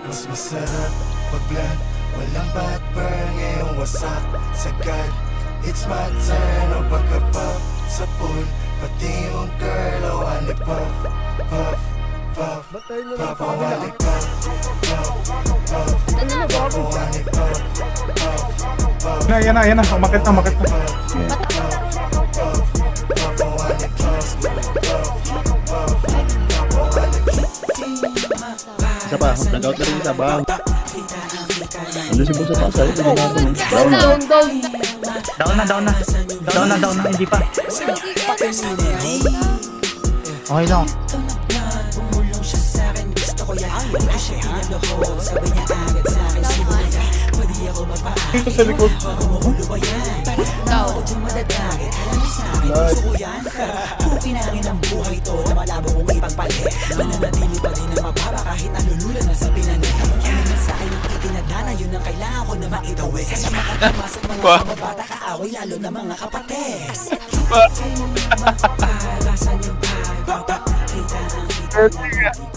Mas masarap pag-blunt, walang backburn. Ngayong wasak, sagad. It's my turn, o pagka-pop sa pool. Pati yung girl, o wali puff, puff, puff. Papa wali puff, puff, puff. Papa wali puff, puff, puff. Yan na, umakit na. Papa wali puff, puff, puff. Papa wali Isa pa, nag-out na rin isa ba? Ano si Boss sa pasay? Down na. Down na, hindi pa. Okay lang. Dito sa likod. Nice. Pinangin ang buhay to na malabo kong ipagpalit. Mananatili pa din ang mababa kahit nalululan na sa pinanit. Ang sa akin ang itinadana, yun ang kailangan ko na maitawid. Sa makakamasok mga kababata, kaaway lalo na mga kapatid. Sa'yo mapapalasan yung pagpapakita ang kita.